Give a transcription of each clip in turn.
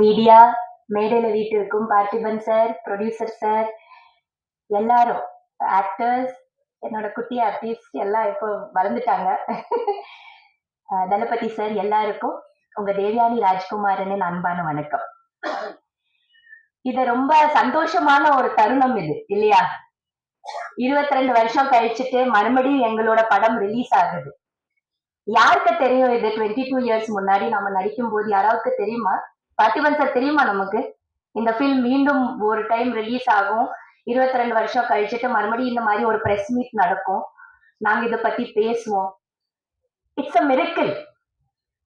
Media மேடையில வீட்டிற்கும் Parthiban sir, producer sir, எல்லாரும் ஆக்டர்ஸ், என்னோட குட்டி ஆர்டிஸ்ட் எல்லாம் இப்போ வளர்ந்துட்டாங்க. தளபதி சார் எல்லாருக்கும் உங்க தேவயானி ராஜ்குமாரனின் அன்பான வணக்கம். இது ரொம்ப சந்தோஷமான ஒரு தருணம் இது இல்லையா? 22 வருஷம் கழிச்சுட்டு மறுபடியும் எங்களோட படம் ரிலீஸ் ஆகுது. யாருக்கு தெரியும் இது 22 இயர்ஸ் முன்னாடி நம்ம நடிக்கும் போது யாராவது தெரியுமா? பார்த்திபன் சார் தெரியுமா நமக்கு? இந்த ஃபில்ம் மீண்டும் ஒரு டைம் ரிலீஸ் ஆகும், 22 வருஷம் கழிச்சுட்டு மறுபடியும் இந்த மாதிரி ஒரு பிரஸ் மீட் நடக்கும், நாங்க இதை பத்தி பேசுவோம். It's a miracle.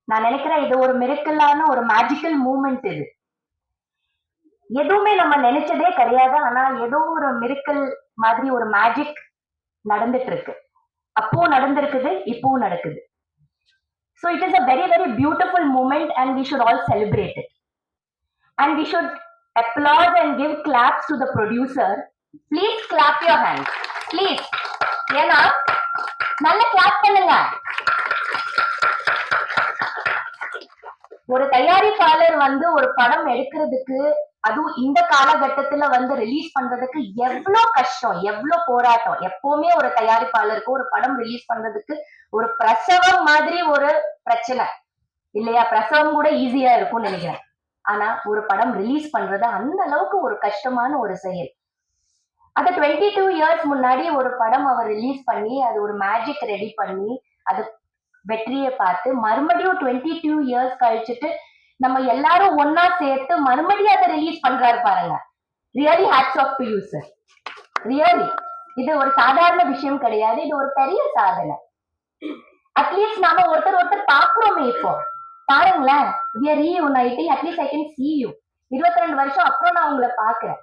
நான் நினைக்கிறேன் இது ஒரு மிரக்கிளான ஒரு மேஜிக்கல் மூமெண்ட். இது எதுவுமே நம்ம நினைச்சதே கிடையாது, ஆனா ஏதோ ஒரு மிரக்கிள் மாதிரி ஒரு மேஜிக் நடந்துட்டு இருக்கு. அப்பவும் நடந்திருக்குது, இப்பவும் நடக்குது. So it is a very very beautiful moment and we should all celebrate it. And we should applaud and give claps to the producer. Please clap your hands. Please. ஏன்னா நல்ல கிளாப் பண்ணுங்க. ஒரு தயாரிப்பாளர் வந்து ஒரு படம் எடுக்கிறதுக்கு, அதுவும் இந்த காலகட்டத்துல வந்து ரிலீஸ் பண்றதுக்கு எவ்வளவு கஷ்டம், எவ்வளவு போராட்டம். எப்பவுமே ஒரு தயாரிப்பாளருக்கு ஒரு படம் ரிலீஸ் பண்றதுக்கு ஒரு பிரசவம் மாதிரி ஒரு பிரச்சனை இல்லையா? பிரசவம் கூட ஈஸியா இருக்கும்னு நினைக்கிறேன். ஆனா ஒரு படம் ரிலீஸ் பண்றது அந்த அளவுக்கு ஒரு கஷ்டமான ஒரு செயல். அது 22 இயர்ஸ் முன்னாடி ஒரு படம் அவர் ரிலீஸ் பண்ணி அது ஒரு மேஜிக் ரெடி பண்ணி அது வெற்றியை பார்த்து மறுபடியும் 22 இயர்ஸ் கழிச்சுட்டு நம்ம எல்லாரும் ஒன்னா சேர்த்து மறுபடியும் அதை ரிலீஸ் பண்றாரு பாருங்க. Really hats off to you sir. Really இது ஒரு சாதாரண விஷயம் கிடையாது, இது ஒரு பெரிய சாதனை. அட்லீஸ்ட் நாம ஒருத்தர் பாக்குறோமே. இப்போ பாருங்களேன், we are reuniting, at least I can see you. 22 வருஷம் அப்புறம் நான் உங்களை பாக்குறேன்.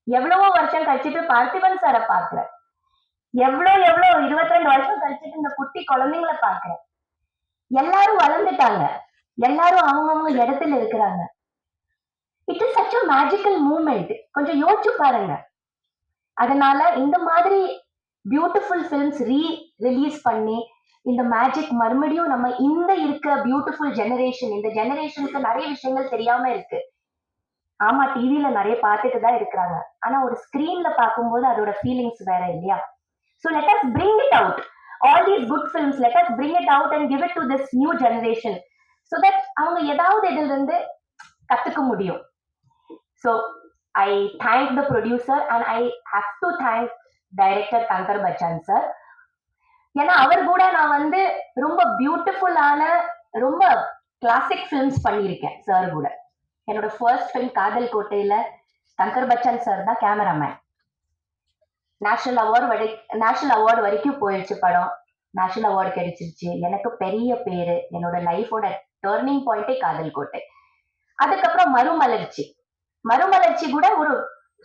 எவ்வளவோ வருஷம் கழிச்சுட்டு பார்த்திபன் சாரை பாக்குறேன். எவ்வளவு 22 வருஷம் கழிச்சுட்டு இந்த குட்டி குழந்தைங்களை பாக்குறேன். எல்லாரும் வளர்ந்துட்டாங்க, எல்லாரும் அவங்கவுங்க இடத்துல இருக்கிறாங்க. It is such a magical moment. கொஞ்சம் யோசிச்சு பாருங்க. அதனால இந்த மாதிரி பியூட்டிஃபுல் ஃபிலிம்ஸ் ரிலீஸ் பண்ணி இந்த மேஜிக் மறுபடியும் நம்ம இந்த இருக்க பியூட்டிஃபுல் ஜெனரேஷன், இந்த ஜெனரேஷனுக்கு நிறைய விஷயங்கள் தெரியாம இருக்கு. ஆமா, டிவில நிறைய பார்த்துட்டு தான் இருக்கிறாங்க, ஆனா ஒரு ஸ்கிரீன்ல பார்க்கும்போது அதோட ஃபீலிங்ஸ் வேற இல்லையா? So let us bring it out. All these good films, let us bring it out and give it to this new generation so that அவங்க ஏதாவது இதில் இருந்து கத்துக்க முடியும். So I thank the producer and I have to thank director Thangar Bachan sir. ஏன்னா அவர் கூட நான் வந்து ரொம்ப பியூட்டிஃபுல்லான ரொம்ப கிளாசிக் ஃபிலிம்ஸ் பண்ணியிருக்கேன் சார் கூட. என்னோட ஃபர்ஸ்ட் ஃபிலிம் காதல் கோட்டையில தங்கர் பச்சான் சார் தான் கேமராமேன். நேஷனல் அவார்டு வரைக்கும் போயிடுச்சு படம். நேஷனல் அவார்டு கிடைச்சிருச்சு. எனக்கு பெரிய பேரு, என்னோட லைஃபோட டர்னிங் பாயிண்டே காதல் கோட்டை. அதுக்கப்புறம் மறுமலர்ச்சி கூட ஒரு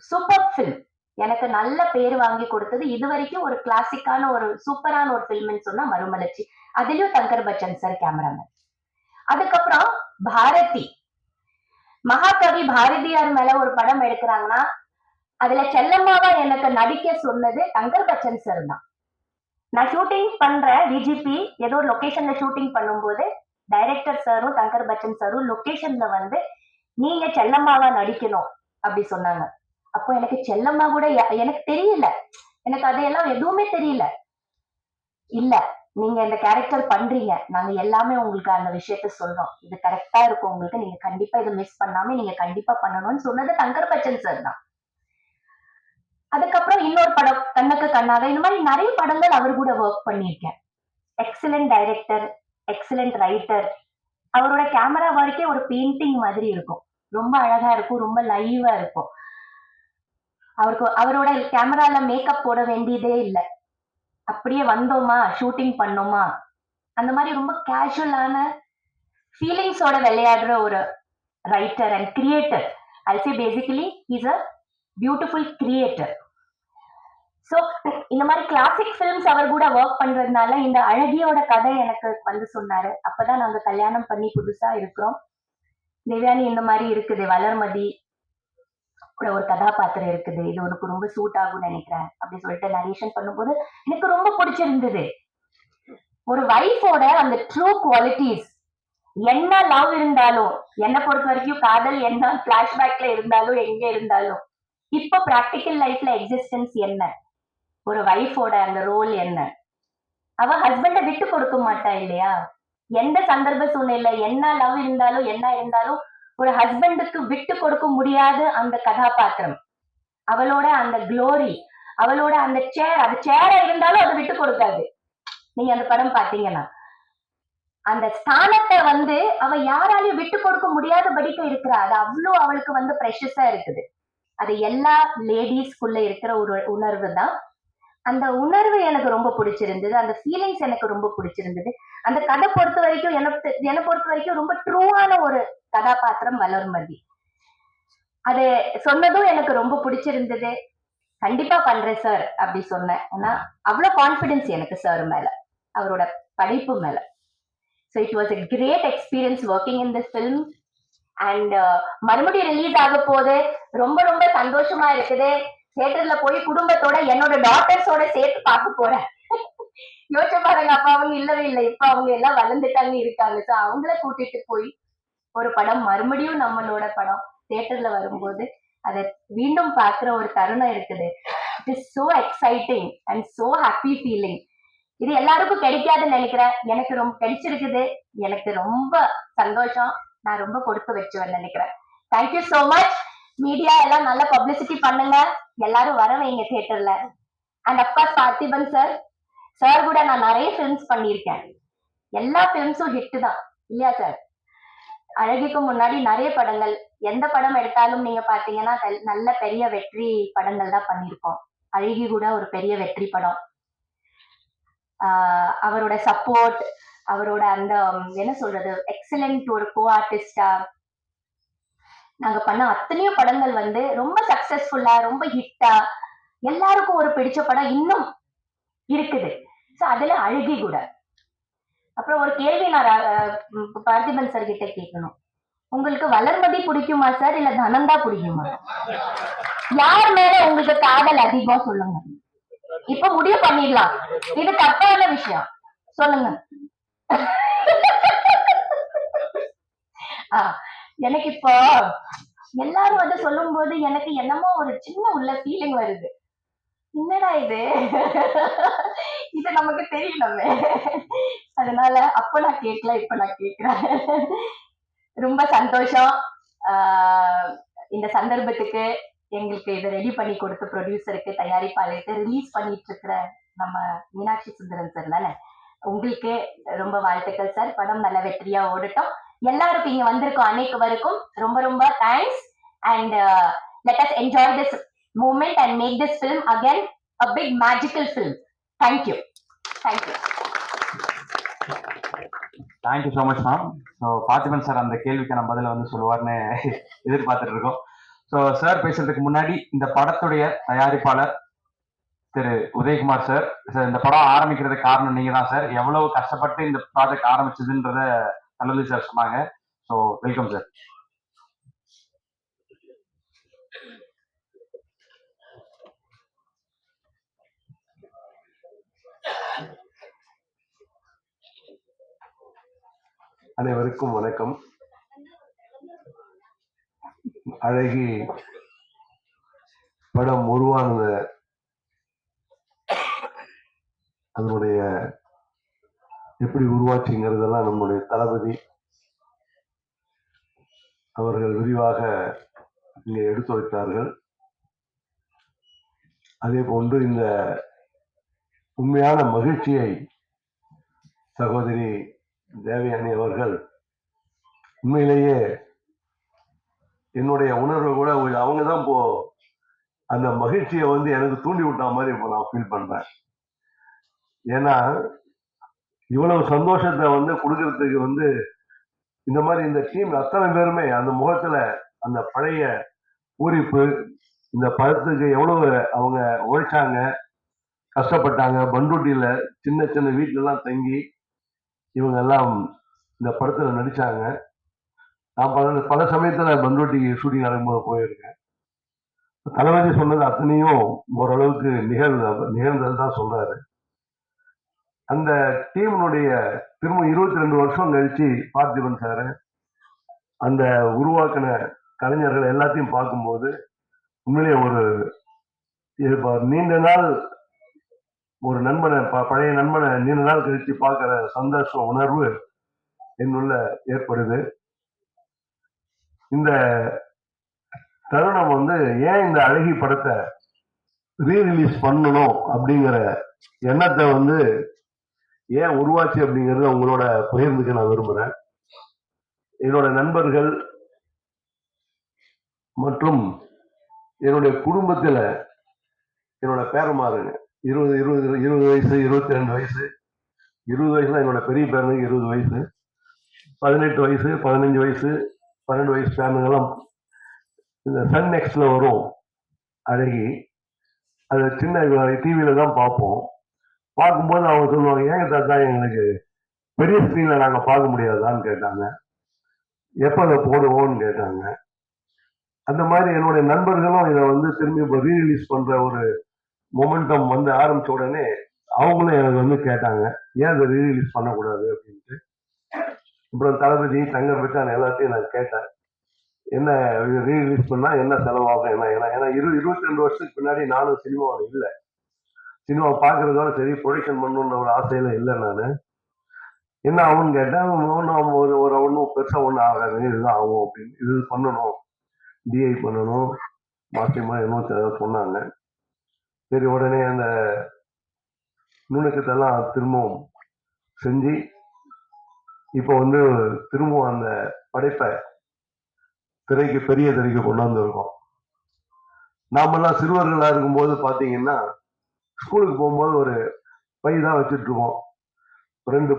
சூப்பர் ஃபிலிம், எனக்கு நல்ல பேர் வாங்கி கொடுத்தது. இது வரைக்கும் ஒரு கிளாசிக்கான ஒரு சூப்பரான ஒரு ஃபில்ம்னு சொன்னா மறுமலர்ச்சி. அதுலயும் தங்கர் பச்சன் சார் கேமராமேன். அதுக்கப்புறம் பாரதி, மகாகவி பாரதியார் மேல ஒரு படம் எடுக்கிறாங்கன்னா அதுல செல்லம்மாவா எனக்கு நடிக்க சொன்னது தங்கர் பச்சன் சார் தான். நான் ஷூட்டிங் பண்றேன், டிஜிபி ஏதோ ஒரு லொகேஷன்ல ஷூட்டிங் பண்ணும்போது டைரக்டர் சாரும் தங்கர் பச்சன் சாரும் லொகேஷன்ல வந்து நீங்க செல்லம்மாவா நடிக்கணும் அப்படி சொன்னாங்க. அப்போ எனக்கு செல்லம்மா கூட எனக்கு தெரியல, எனக்கு அதையெல்லாம் எதுவுமே தெரியல. இல்ல, நீங்க இந்த கேரக்டர் பண்றீங்க, நாங்க எல்லாமே உங்களுக்கு அந்த விஷயத்த சொல்றோம், இது கரெக்டா இருக்கும் உங்களுக்கு, நீங்க கண்டிப்பா இதை மிஸ் பண்ணாம நீங்க கண்டிப்பா பண்ணணும்னு சொன்னது தங்கர் பச்சன் சார் தான். அதுக்கப்புறம் இன்னொரு படம் கண்ணுக்கு கண்ணாக, இந்த மாதிரி நிறைய படங்கள் அவர் கூட ஒர்க் பண்ணியிருக்கேன். Excellent director, excellent writer. அவரோட கேமரா வரைக்கே ஒரு பெயிண்டிங் மாதிரி இருக்கும், ரொம்ப அழகா இருக்கும், ரொம்ப லைவா இருக்கும். அவரோட கேமரால மேக்கப் போட வேண்டியதே இல்லை, அப்படியே வந்தோமா ஷூட்டிங் பண்ணோமா அந்த மாதிரி ரொம்ப கேஷுவலான ஃபீலிங்ஸோட விளையாடுற ஒரு writer and creator. I say basically is a beautiful creator. So இந்த மாதிரி கிளாசிக் ஃபிலிம்ஸ் அவர் கூட ஒர்க் பண்றதுனால இந்த அழகியோட கதை எனக்கு வந்து சொன்னாரு. அப்பதான் நாங்க கல்யாணம் பண்ணி புதுசா இருக்கிறோம். தேவயானி இந்த மாதிரி இருக்குது, வளர்மதி கூட ஒரு கதாபாத்திரம் இருக்குது, இது உனக்கு ரொம்ப சூட் ஆகும்னு நினைக்கிறேன் அப்படி சொல்லிட்டு நரேஷன் பண்ணும்போது எனக்கு ரொம்ப பிடிச்சிருந்தது. ஒரு வைஃபோட அந்த ட்ரூ குவாலிட்டிஸ் என்ன லவ் இருந்தாலும், என்ன பொறுத்த வரைக்கும் காதல் என்ன பிளாஷ்பேக்ல இருந்தாலும், எங்க இருந்தாலும், இப்போ பிராக்டிக்கல் லைஃப்ல எக்ஸிஸ்டன்ஸ் என்ன? ஒரு வைஃபோட அந்த ரோல் என்ன? அவ ஹஸ்பண்ட விட்டு கொடுக்க மாட்டா இல்லையா? எந்த சந்தர்ப்ப சூழ்நிலை என்ன லவ் இருந்தாலும், என்ன இருந்தாலும், ஒரு ஹஸ்பண்டுக்கு விட்டு கொடுக்க முடியாத அந்த கதாபாத்திரம். அவளோட அந்த குளோரி, அவளோட அந்த சேர், அது சேரா இருந்தாலும் அது விட்டு கொடுக்காது. நீங்க அந்த படம் பாத்தீங்கன்னா அந்த ஸ்தானத்தை வந்து அவ யாராலையும் விட்டு கொடுக்க முடியாதபடிக்கு இருக்கிறா. அது அவ்வளோ அவளுக்கு வந்து ப்ரெஷஸா இருக்குது. அது எல்லா லேடிஸ்குள்ள இருக்கிற ஒரு உணர்வு தான். அந்த உணர்வு எனக்கு ரொம்ப பிடிச்சிருந்தது. அந்த ஃபீலிங்ஸ் எனக்கு ரொம்ப பிடிச்சிருந்தது. அந்த கதை பொறுத்த வரைக்கும் என்னை பொறுத்த வரைக்கும் ரொம்ப ட்ரூவான ஒரு கதாபாத்திரம் வளர்மதி. அது சொன்னதும் எனக்கு ரொம்ப பிடிச்சிருந்தது. கண்டிப்பா பண்றேன் சார் அப்படி சொன்னேன். ஏன்னா அவ்வளவு கான்பிடன்ஸ் எனக்கு சார் மேல, அவரோட படைப்பு மேல. So it was a great experience working in this film. And மறுபடியும் ரிலீஸ் ஆக போது ரொம்ப ரொம்ப சந்தோஷமா இருக்குது. தியேட்டர்ல போய் குடும்பத்தோட என்னோட டாட்டர்ஸோட சேர்த்து பார்க்க போறேன். யோசிச்சு பாருங்க, அப்ப அவங்க இல்லவே இல்லை, இப்ப அவங்க எல்லாம் வளர்ந்துட்டாங்க இருக்காங்க. ஸோ அவங்கள கூட்டிட்டு போய் ஒரு படம் மறுபடியும் நம்மளோட படம் தியேட்டர்ல வரும்போது அதை மீண்டும் பார்க்கிற ஒரு தருணம் இருக்குது. It is so exciting and so happy feeling. இது எல்லாருக்கும் கிடைக்காதுன்னு நினைக்கிறேன். எனக்கு ரொம்ப கிடைச்சிருக்குது. எனக்கு ரொம்ப சந்தோஷம். நான் ரொம்ப கொடுத்து வச்சுவேன் நினைக்கிறேன். Thank you so much. மீடியா எல்லாம் நல்ல பப்ளிசிட்டி பண்ணுங்க. எல்லாரும் வர வைங்க தியேட்டர்ல. And of course Parthiban sir, sir கூட நான் நிறைய ஃபிலிம்ஸ் பண்ணியிருக்கேன். எல்லா ஃபிலிம்ஸும் ஹிட் தான் இல்லையா சார்? அழகிக்கு முன்னாடி நிறைய படங்கள், எந்த படம் எடுத்தாலும் நீங்க பாத்தீங்கன்னா நல்ல பெரிய வெற்றி படங்கள் தான் பண்ணியிருக்கோம். அழகி கூட ஒரு பெரிய வெற்றி படம். அவரோட சப்போர்ட், அவரோட அந்த என்ன சொல்றது, எக்ஸலண்ட் ஒரு கோ ஆர்டிஸ்டா நாங்க பண்ண அத்தனையோ படங்கள் வந்து ரொம்ப சக்சஸ்ஃபுல்லா, ரொம்ப ஹிட்டா, எல்லாருக்கும் ஒரு பிடிச்ச படம் இன்னும் இருக்குது. சோ அதுல அழகி கூட. அப்புறம் ஒரு கேள்வி நான் பார்த்திபன் சார் கிட்ட கேட்கணும். உங்களுக்கு வளர்மதி பிடிக்குமா சார், இல்ல தனந்தா பிடிக்குமா? யார் மேல உங்களுக்கு காதல் அதிகம் சொல்லுங்க. இப்ப முடிவு பண்ணிடலாம். இது தப்பான விஷயம். சொல்லுங்க. எனக்கு இப்போ எல்லாரும் வந்து சொல்லும் போது எனக்கு என்னமோ ஒரு சின்ன உள்ள ஃபீலிங் வருது. என்னடா இது, இது நமக்கு தெரியணுமே. அதனால அப்ப நான் கேட்கல, இப்ப நான் கேட்கிறேன். ரொம்ப சந்தோஷம். இந்த சந்தர்ப்பத்துக்கு எங்களுக்கு இதை ரெடி பண்ணி கொடுத்த ப்ரொடியூசருக்கு, தயாரிப்பாளருக்கு, ரிலீஸ் பண்ணிட்டு இருக்கிற நம்ம மீனாட்சி சுந்தரன் சார் தானே, உங்களுக்கு ரொம்ப வாழ்த்துக்கள் சார். படம் நல்ல வெற்றியா ஓடட்டும். எல்லாருக்கும் இங்க வந்திருக்கோம் அனைவருக்கும் ரொம்ப ரொம்ப thanks. And let us enjoy this moment and make this film again a big magical film. Thank you. Thank you. Thank you so much ma'am. So Parthiban sir அந்த கேள்விக்கான பதிலை வந்து சொல்லுவார்னு எதிர்பார்த்துட்டு இருக்கோம். ஸோ சார் பேசுறதுக்கு முன்னாடி இந்த படத்துடைய தயாரிப்பாளர் திரு உதயகுமார் சார், இந்த படம் ஆரம்பிக்கிறதுக்கு காரணம் நீங்க தான் சார். எவ்வளவு கஷ்டப்பட்டு இந்த ப்ராஜெக்ட் ஆரம்பிச்சதுன்றத நல்லது சார் சொன்னாங்க. So welcome sir. அனைவருக்கும் வணக்கம். அழகி படம் உருவானத அதனுடைய எப்படி உருவாச்சுங்கிறதெல்லாம் நம்முடைய தளபதி அவர்கள் விரிவாக இங்கே எடுத்துரைத்தார்கள். அதே போன்று இந்த உண்மையான மகிழ்ச்சியை சகோதரி தேவயானி அவர்கள் உண்மையிலேயே என்னுடைய உணர்வு கூட அவங்க தான் இப்போ அந்த மகிழ்ச்சியை வந்து எனக்கு தூண்டி விட்ட மாதிரி இப்போ நான் ஃபீல் பண்றேன். ஏன்னா இவ்வளவு சந்தோஷத்தை வந்து கொடுக்கறதுக்கு வந்து இந்த மாதிரி இந்த டீம் அத்தனை பேருமே அந்த முகத்துல அந்த பழைய பூரிப்பு, இந்த படத்துக்கு எவ்வளவு அவங்க உழைச்சாங்க, கஷ்டப்பட்டாங்க. பண்ருட்டியில சின்ன சின்ன வீட்டுல எல்லாம் தங்கி இவங்க எல்லாம் இந்த படத்துல நடிச்சாங்க. நான் பல சமயத்துல பண்ருட்டி ஷூட்டிங் நடக்கும்போது போயிருக்கேன். தளபதி சொன்னது அத்தனையும் ஓரளவுக்கு நிகழ்ந்தது தான் சொல்றாரு. அந்த டீமுடைய திரும்ப 22 வருஷம் கழிச்சு பார்த்திபன் சார் அந்த உருவாக்கின கலைஞர்கள் எல்லாத்தையும் பார்க்கும்போது உண்மையிலேயே ஒரு நீண்ட நாள் ஒரு நண்பனை பழைய நண்பனை நீண்ட நாள் கழிச்சு பார்க்கிற சந்தோஷ உணர்வு என்னுள்ள ஏற்படுது. இந்த தருணம் வந்து ஏன் இந்த அழகி படத்தை ரீரிலீஸ் பண்ணணும் அப்படிங்கிற எண்ணத்தை வந்து ஏன் உருவாச்சு அப்படிங்கறத உங்களோட பகிர்ந்துக்க நான் விரும்புறேன். என்னோட நண்பர்கள் மற்றும் என்னுடைய குடும்பத்துல என்னோட பேரமாருங்க 20 வயசு 22 வயசு 20 வயசுல என்னோட பெரிய பேரனுக்கு 20 வயசு 18 வயசு 15 வயசு 12 வயசு பேரனுங்கெல்லாம் இந்த சன் நெக்ஸ்ட்ல வரும் அழகி அது சின்ன டிவியில தான் பார்ப்போம். பார்க்கும்போது அவங்க சொல்லுவாங்க, ஏங்க தாத்தா எங்களுக்கு பெரிய ஸ்கிரீன்ல நாங்க பார்க்க முடியாதான்னு கேட்டாங்க. எப்ப அதை போடுவோம்னு கேட்டாங்க. அந்த மாதிரி என்னுடைய நண்பர்களும் இதை வந்து திரும்பி இப்போ ரீரிலீஸ் பண்ற ஒரு மொமெண்டம் வந்து ஆரம்பிச்ச உடனே அவங்களும் எனக்கு வந்து கேட்டாங்க, ஏன் அதை ரீரிலீஸ் பண்ணக்கூடாது அப்படின்ட்டு. அப்புறம் தளபதி தங்க பிச்சான் எல்லாத்தையும் நான் கேட்டேன், என்ன ரீரிலீஸ் பண்ணா என்ன செலவாகும் என்ன ஏன்னா 22 வருஷத்துக்கு பின்னாடி நானும் சினிமாவில் இல்லை, சினிமா பார்க்கறதோட சரி ப்ரொடக்ஷன் பண்ணணுன்ற ஒரு ஆசையில இல்லை. நான் என்ன ஆகும்னு கேட்டேன், ஒன்றும் பெருசா ஒன்றும் ஆகாது, இதுதான் ஆகும் அப்படின்னு, இது பண்ணணும் டிஐ பண்ணணும் மாற்றியமா என்னவோ சொன்னாங்க. சரி உடனே அந்த நுணுக்கத்தெல்லாம் திரும்பவும் செஞ்சு இப்போ வந்து திரும்பவும் அந்த படைப்பை திரைக்கு பெரிய திரைக்கு கொண்டு வந்திருக்கோம். நாமெல்லாம் சிறுவர்களா இருக்கும்போது பாத்தீங்கன்னா ஸ்கூலுக்கு போகும்போது ஒரு பை தான் வச்சுட்டு இருக்கோம், 2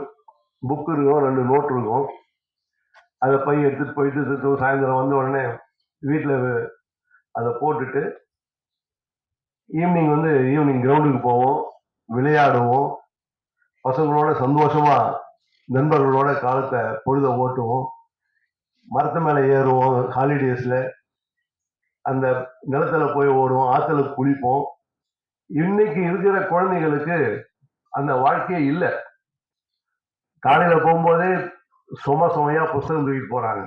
புக் இருக்கும் 2 நோட் இருக்கும். அதை பை எடுத்துட்டு போயிட்டு சாயந்தரம் வந்த உடனே வீட்டில் அதை போட்டுட்டு ஈவினிங் கிரவுண்டுக்கு போவோம், விளையாடுவோம், பசங்களோட சந்தோஷமா நண்பர்களோட காலத்தை பொழுத ஓட்டுவோம், மரத்து மேலே ஏறுவோம், ஹாலிடேஸ்ல அந்த நிலத்துல போய் ஓடுவோம், ஆத்துல குளிப்போம். இன்னைக்கு இருக்கிற குழந்தைகளுக்கு அந்த வாழ்க்கையே இல்லை. காலையில போகும்போதே சுமையா புஸ்தகம் தூக்கிட்டு போறாங்க.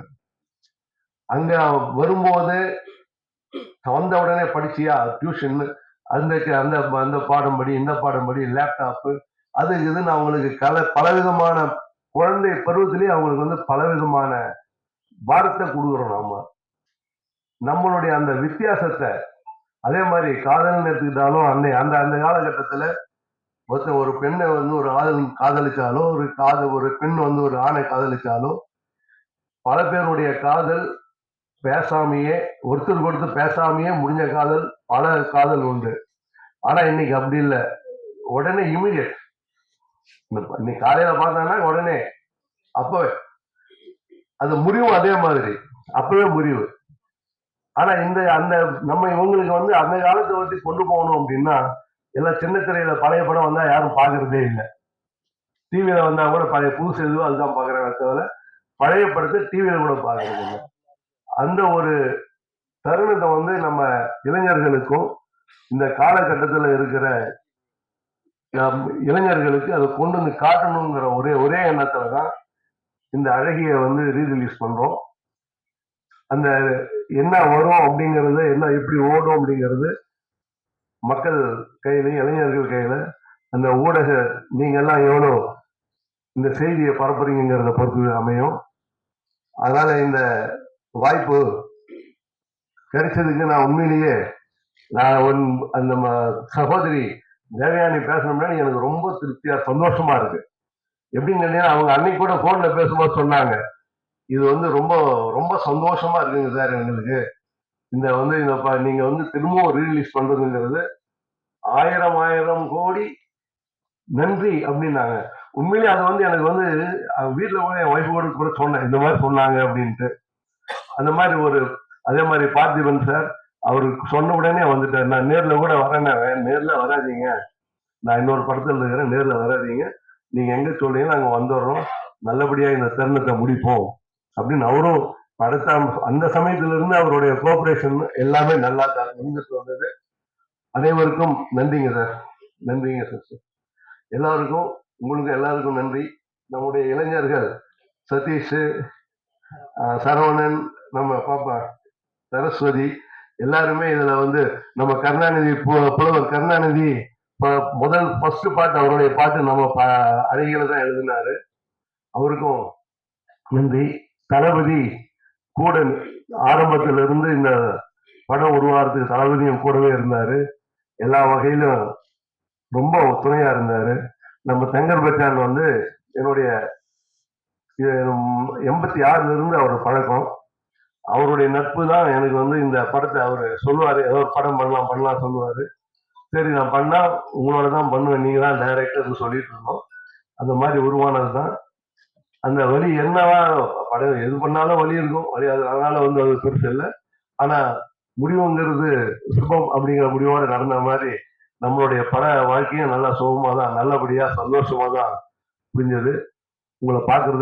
அங்க வரும்போது வந்த உடனே படிச்சியா டியூஷன், அந்த அந்த அந்த பாடம் படி இந்த பாடம் படி லேப்டாப்பு அது இதுன்னு அவங்களுக்கு பலவிதமான குழந்தை பருவத்திலேயே அவங்களுக்கு வந்து பலவிதமான பாரத்தை கொடுக்குறோம். நம்மளுடைய அந்த வித்தியாசத்தை அதே மாதிரி காதல்னு எடுத்துக்கிட்டாலும் அந்த அந்த காலகட்டத்துல ஒரு பெண்ணை வந்து ஒரு ஆள் காதலிச்சாலோ ஒரு பெண் வந்து ஒரு ஆணை காதலிச்சாலோ பல பேருடைய காதல் பேசாமையே ஒருத்தருக்கு பேசாமையே முடிஞ்ச காதல் பல காதல் உண்டு. ஆனா இன்னைக்கு அப்படி இல்லை, உடனே இமிடியட். இன்னைக்கு காலையில பார்த்தாங்கன்னா உடனே அப்பவே அது முறிவும், அதே மாதிரி அப்பவே முறிவு. ஆனா அந்த நம்ம இவங்களுக்கு வந்து அந்த காலத்தை பத்தி கொண்டு போகணும் அப்படின்னா எல்லாம் சின்ன திரையில பழைய படம் வந்தா யாரும் பாக்குறதே இல்லை. டிவியில வந்தா கூட பழைய புதுசு எதுவோ அதுதான் பாக்குறாங்க தவிர பழைய படத்தை டிவியில கூட பாக்குறது இல்லை. அந்த ஒரு தருணத்தை வந்து நம்ம இளைஞர்களுக்கும் இந்த காலகட்டத்தில் இருக்கிற இளைஞர்களுக்கு அதை கொண்டு வந்து காட்டணுங்கிற ஒரே எண்ணத்துலதான் இந்த அழகிய வந்து ரீரிலீஸ் பண்றோம். அந்த என்ன வரும் அப்படிங்கிறது, என்ன எப்படி ஓடும் அப்படிங்கிறது மக்கள் கையில, இளைஞர்கள் கையில, அந்த ஊடக நீங்க எல்லாம் எவ்வளவு இந்த செய்தியை பரப்புறீங்கிறத பொறுத்து அமையும். அதனால இந்த வாய்ப்பு கிடைச்சதுக்கு நான் உண்மையிலேயே அந்த சகோதரி தேவயானி பேசணும்னா எனக்கு ரொம்ப திருப்தியா சந்தோஷமா இருக்கு. எப்படின்னு கேட்டீங்கன்னா அவங்க அன்னைக்கு கூட போன்ல பேசும்போது சொன்னாங்க, இது வந்து ரொம்ப ரொம்ப சந்தோஷமா இருக்குங்க சார் எங்களுக்கு, இந்த வந்து நீங்க வந்து திரும்பவும் ரீரிலீஸ் பண்றதுங்கிறது 1000 கோடி நன்றி அப்படின்னாங்க. உண்மையிலேயே அது வந்து எனக்கு வந்து வீட்டுல கூட என் ஒய்ஃப் கூட சொன்னேன், இந்த மாதிரி சொன்னாங்க அப்படின்ட்டு. அந்த மாதிரி அதே மாதிரி பார்த்திபன் சார் அவருக்கு சொன்ன உடனே வந்துட்டார், நான் நேர்ல கூட வரேன், நேர்ல வராதீங்க, நான் இன்னொரு படத்துல இருக்கிறேன், நேர்ல வராதீங்க, நீங்க எங்க சொல்றீங்க நாங்க வந்துடுறோம், நல்லபடியா இந்த தருணத்தை முடிப்போம் அப்படின்னு அவரும் படத்தை அந்த சமயத்துல இருந்து அவருடைய கோஆபரேஷன் எல்லாமே நல்லா தான் இருந்துட்டு வந்தது. அனைவருக்கும் நன்றிங்க சார், நன்றிங்க சார். எல்லாருக்கும் உங்களுக்கு எல்லாருக்கும் நன்றி. நம்முடைய இளைஞர்கள் சதீஷ், சரவணன், நம்ம பாப்பா சரஸ்வதி எல்லாருமே இதுல வந்து நம்ம கருணாநிதி புலவர் கருணாநிதி முதல் ஃபர்ஸ்ட் பாட்டு அவருடைய பாட்டு நம்ம அழகில தான் எழுதினாரு. அவருக்கும் நன்றி. தளபதி கூட ஆரம்பத்துல இருந்து இந்த படம் உருவாகிறதுக்கு தளபதியும் கூடவே இருந்தாரு. எல்லா வகையிலும் ரொம்ப துணையா இருந்தாரு. நம்ம தங்கர் பச்சான் வந்து என்னுடைய 86 இருந்து அவர் பழக்கம். அவருடைய நட்பு தான் எனக்கு வந்து இந்த படத்தை அவரு சொல்லுவாரு, ஏதோ ஒரு படம் பண்ணலாம் சொல்லுவாரு. சரி நான் பண்ணா உங்களோட தான் பண்ணுவேன், நீங்க தான் டைரக்டர்னு சொல்லிட்டு இருந்தோம். அந்த மாதிரி உருவானது தான். அந்த வழி என்னவா படம் எது பண்ணாலும் வழி இருக்கும், வழி அதனால வந்து அது பெருசு இல்லை. ஆனா முடிவுங்கிறது சுபம் அப்படிங்கிற முடிவோட நடந்த மாதிரி நம்மளுடைய பட வாழ்க்கையும் நல்லா சுகமா தான் நல்லபடியா சந்தோஷமா தான் புரிஞ்சது. உங்களை பார்க்கறதுல